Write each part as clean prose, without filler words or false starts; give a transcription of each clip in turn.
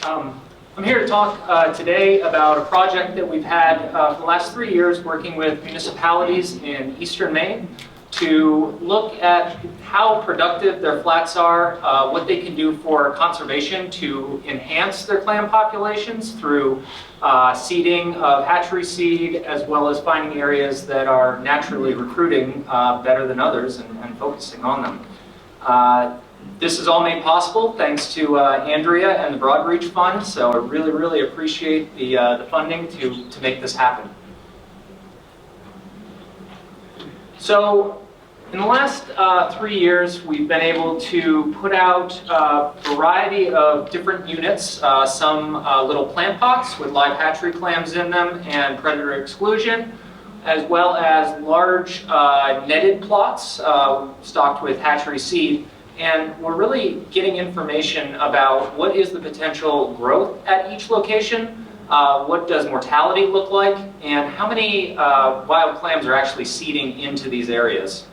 I'm here to talk today about a project that we've had for the last 3 years working with municipalities in eastern Maine to look at how productive their flats are, what they can do for conservation to enhance their clam populations through seeding of hatchery seed, as well as finding areas that are naturally recruiting better than others and focusing on them. This is all made possible thanks to Andrea and the Broadreach Fund, so I really appreciate the funding to make this happen. So in the last 3 years, we've been able to put out a variety of different units, some little plant pots with live hatchery clams in them and predator exclusion, as well as large netted plots stocked with hatchery seed. And we're really getting information about what is the potential growth at each location, what does mortality look like, and how many wild clams are actually seeding into these areas.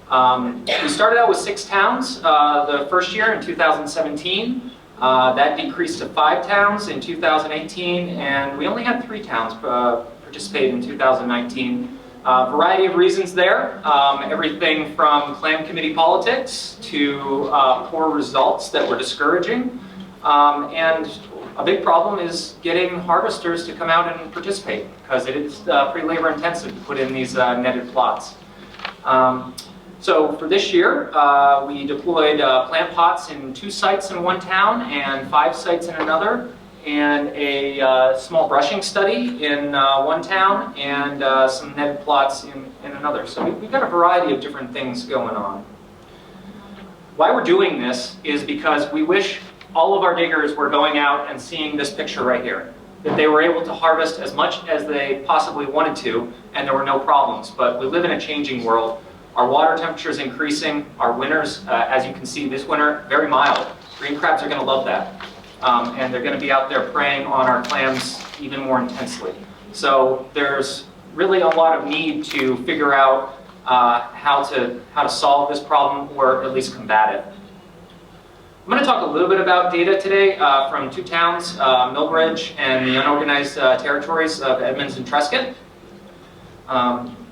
We started out with 6 towns the first year in 2017. That decreased to 5 towns in 2018, and we only had 3 towns participate in 2019. Variety of reasons there, everything from clam committee politics to poor results that were discouraging, and a big problem is getting harvesters to come out and participate, because it is pretty labor intensive to put in these netted plots. So for this year, we deployed plant pots in 2 sites in one town and 5 sites in another, and a small brushing study in one town, and some netted plots in another. So we've got a variety of different things going on. Why we're doing this is because we wish all of our diggers were going out and seeing this picture right here, that they were able to harvest as much as they possibly wanted to, and there were no problems. But we live in a changing world. Our water temperature is increasing. Our winters, as you can see this winter, very mild. Green crabs are going to love that. And they're going to be out there preying on our clams even more intensely. So there's really a lot of need to figure out how to solve this problem, or at least combat it. I'm going to talk a little bit about data today from 2 towns, Millbridge and the unorganized territories of Edmonds and Trescott.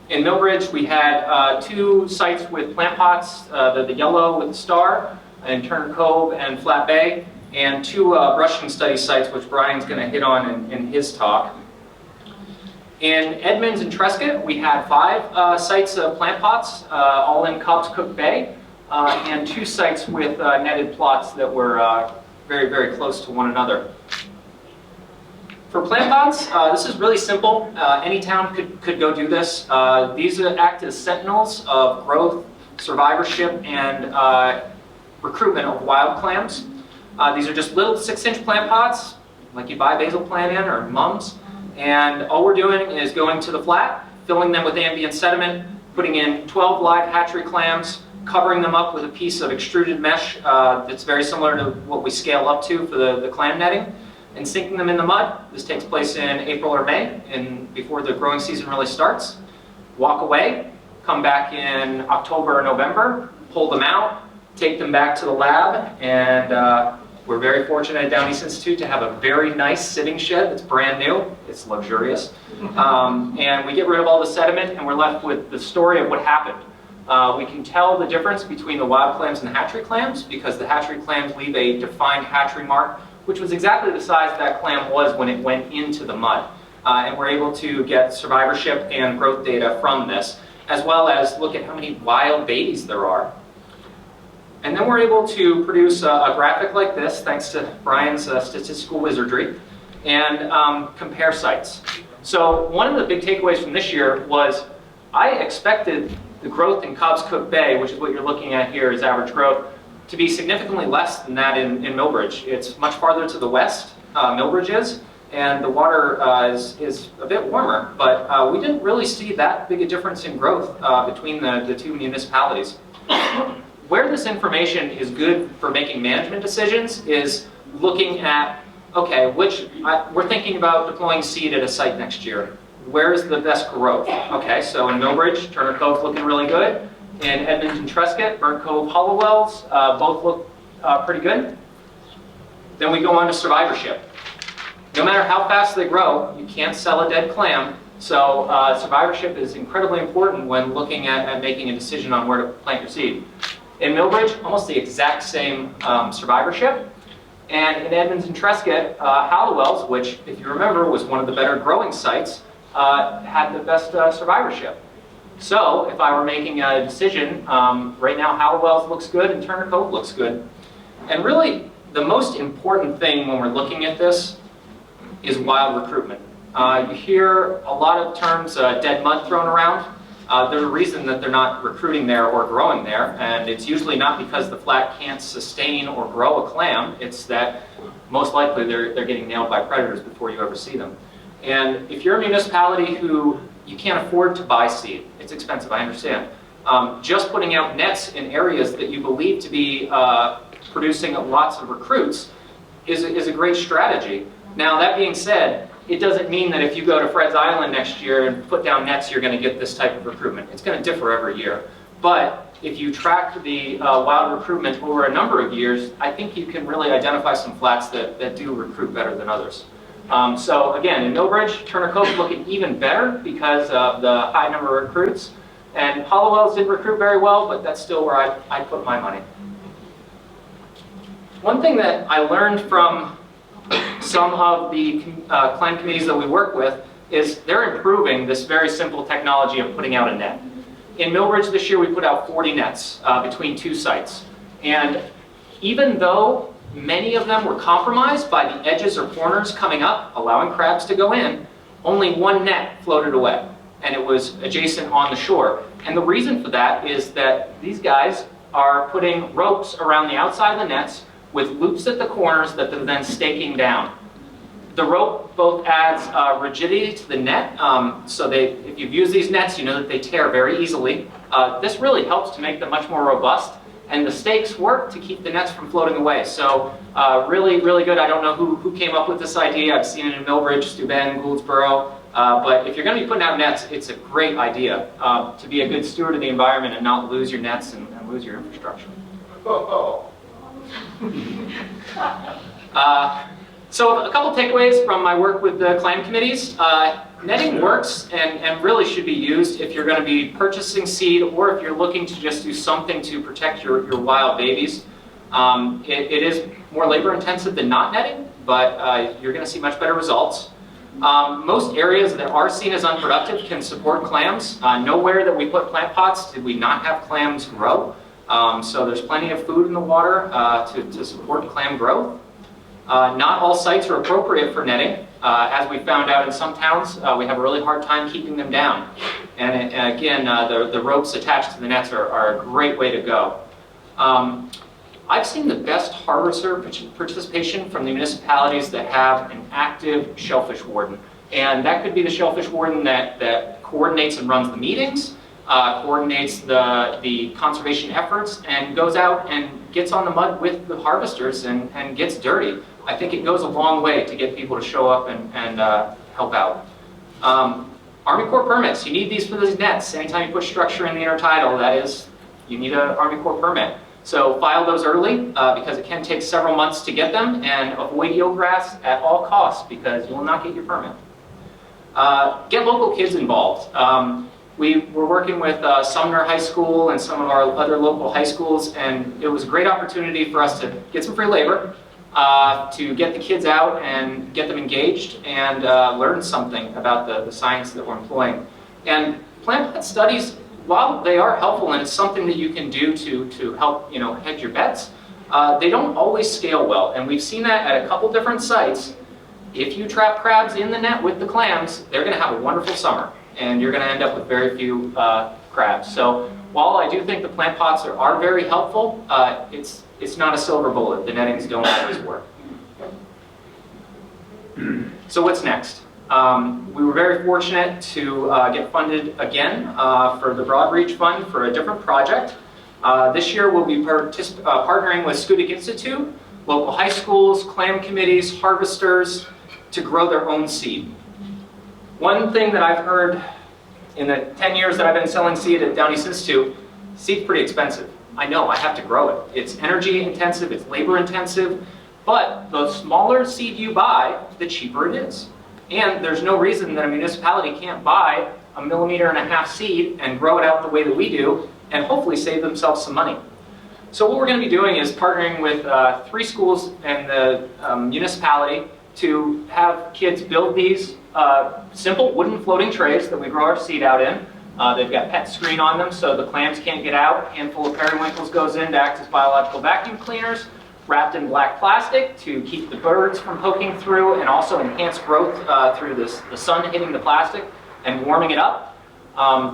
In Millbridge, we had 2 sites with plant pots, the yellow with the star, in Turner Cove and Flat Bay, and 2 brushing study sites, which Brian's going to hit on in his talk. In Edmonds and Trescott, we had 5 sites of plant pots, all in Cobb's Cook Bay, and 2 sites with netted plots that were very close to one another. For plant pots, this is really simple. Any town could go do this. These act as sentinels of growth, survivorship, and recruitment of wild clams. These are just little 6-inch plant pots, like you buy basil plant in, or mums. And all we're doing is going to the flat, filling them with ambient sediment, putting in 12 live hatchery clams, covering them up with a piece of extruded mesh that's very similar to what we scale up to for the clam netting, and sinking them in the mud. This takes place in April or May, before the growing season really starts. Walk away, come back in October or November, pull them out, take them back to the lab, and we're very fortunate at Down East Institute to have a very nice sitting shed that's brand new. It's luxurious. And we get rid of all the sediment, and we're left with the story of what happened. We can tell the difference between the wild clams and the hatchery clams, because the hatchery clams leave a defined hatchery mark, which was exactly the size that clam was when it went into the mud. And we're able to get survivorship and growth data from this, as well as look at how many wild babies there are. And then we're able to produce a graphic like this, thanks to Brian's statistical wizardry, and compare sites. So one of the big takeaways from this year was I expected the growth in Cobb's Cook Bay, which is what you're looking at here as average growth, to be significantly less than that in Millbridge. It's much farther to the west, Millbridge is, and the water is a bit warmer, but we didn't really see that big a difference in growth between the 2 municipalities. Where this information is good for making management decisions is looking at, okay, we're thinking about deploying seed at a site next year. Where is the best growth? Okay, so in Millbridge, Turner Cove's looking really good. In Edmonds and Trescott, Burnt Cove, Hollowells, both look pretty good. Then we go on to survivorship. No matter how fast they grow, you can't sell a dead clam. So survivorship is incredibly important when looking at making a decision on where to plant your seed. In Millbridge, almost the exact same survivorship. And in Edmonds and Trescott, Hallowell's, which, if you remember, was one of the better growing sites, had the best survivorship. So if I were making a decision, right now Hallowell's looks good and Turner Cove looks good. And really, the most important thing when we're looking at this is wild recruitment. You hear a lot of terms, dead mud, thrown around. There's a reason that they're not recruiting there or growing there, and it's usually not because the flat can't sustain or grow a clam. It's that most likely they're getting nailed by predators before you ever see them. And if you're a municipality who you can't afford to buy seed, it's expensive, I understand. Just putting out nets in areas that you believe to be producing lots of recruits is a great strategy. Now, that being said, it doesn't mean that if you go to Fred's Island next year and put down nets, you're going to get this type of recruitment. It's going to differ every year. But if you track the wild recruitment over a number of years, I think you can really identify some flats that do recruit better than others. So again, in Millbridge, Turner Cove's looking even better because of the high number of recruits. And Hallowell's didn't recruit very well, but that's still where I put my money. One thing that I learned from some of the clam committees that we work with is they're improving this very simple technology of putting out a net. In Millbridge this year we put out 40 nets between two sites. And even though many of them were compromised by the edges or corners coming up, allowing crabs to go in, only one net floated away. And it was adjacent on the shore. And the reason for that is that these guys are putting ropes around the outside of the nets with loops at the corners that they're then staking down. The rope both adds rigidity to the net, so if you've used these nets, you know that they tear very easily. This really helps to make them much more robust, and the stakes work to keep the nets from floating away. So really, really good. I don't know who came up with this idea. I've seen it in Millbridge, Steuben, Gouldsboro, but if you're going to be putting out nets, it's a great idea to be a good steward of the environment and not lose your nets and lose your infrastructure. So a couple takeaways from my work with the clam committees. Netting works and really should be used if you're going to be purchasing seed or if you're looking to just do something to protect your wild babies. It is more labor intensive than not netting, but you're going to see much better results. Most areas that are seen as unproductive can support clams. Nowhere that we put plant pots did we not have clams grow. So there's plenty of food in the water to support clam growth. Not all sites are appropriate for netting. As we found out in some towns, we have a really hard time keeping them down. And again, the ropes attached to the nets are a great way to go. I've seen the best harvester participation from the municipalities that have an active shellfish warden. And that could be the shellfish warden that coordinates and runs the meetings, coordinates the conservation efforts, and goes out and gets on the mud with the harvesters and gets dirty. I think it goes a long way to get people to show up and help out. Army Corps permits, you need these for these nets. Anytime you put structure in the intertidal, that is, you need an Army Corps permit. So file those early because it can take several months to get them, and avoid eelgrass at all costs because you will not get your permit. Get local kids involved. We were working with Sumner High School and some of our other local high schools, and it was a great opportunity for us to get some free labor, to get the kids out and get them engaged and learn something about the science that we're employing. And plant pot studies, while they are helpful and it's something that you can do to help hedge your bets, they don't always scale well. And we've seen that at a couple different sites. If you trap crabs in the net with the clams, they're going to have a wonderful summer. And you're going to end up with very few crabs. So while I do think the plant pots are very helpful, it's not a silver bullet. The nettings don't always work. So what's next? We were very fortunate to get funded again for the Broadreach Fund for a different project. This year we'll be partnering with Schoodic Institute, local high schools, clam committees, harvesters to grow their own seed. One thing that I've heard in the 10 years that I've been selling seed at Down East Institute, seed's pretty expensive. I know, I have to grow it. It's energy intensive, it's labor intensive. But the smaller seed you buy, the cheaper it is. And there's no reason that a municipality can't buy a 1.5 millimeter seed and grow it out the way that we do and hopefully save themselves some money. So what we're going to be doing is partnering with 3 schools and the municipality to have kids build these simple wooden floating trays that we grow our seed out in. They've got pet screen on them so the clams can't get out. A handful of periwinkles goes in to act as biological vacuum cleaners, wrapped in black plastic to keep the birds from poking through and also enhance growth through the sun hitting the plastic and warming it up.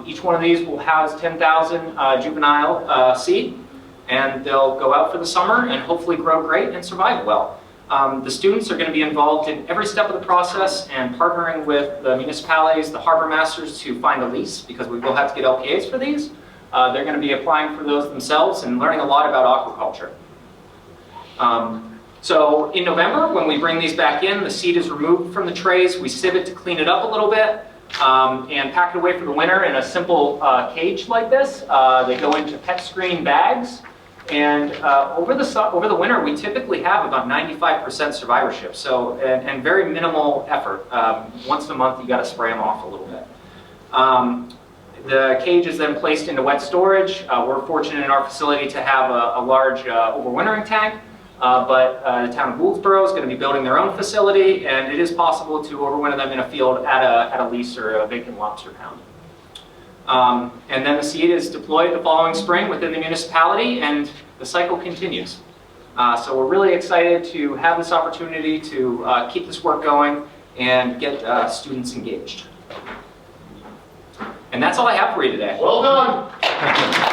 Each one of these will house 10,000 juvenile seed, and they'll go out for the summer and hopefully grow great and survive well. The students are going to be involved in every step of the process and partnering with the municipalities, the harbor masters to find a lease, because we will have to get LPAs for these. They're going to be applying for those themselves and learning a lot about aquaculture. So in November, when we bring these back in, the seed is removed from the trays. We sieve it to clean it up a little bit and pack it away for the winter in a simple cage like this. They go into pet screen bags. And over the winter, we typically have about 95% survivorship, so and very minimal effort. Once a month, you got to spray them off a little bit. The cage is then placed into wet storage. We're fortunate in our facility to have a large overwintering tank, but the town of Gouldsboro is going to be building their own facility, and it is possible to overwinter them in a field at a lease or a vacant lobster pound. And then the seed is deployed the following spring within the municipality, and the cycle continues. So we're really excited to have this opportunity to keep this work going and get students engaged. And that's all I have for you today. Well done.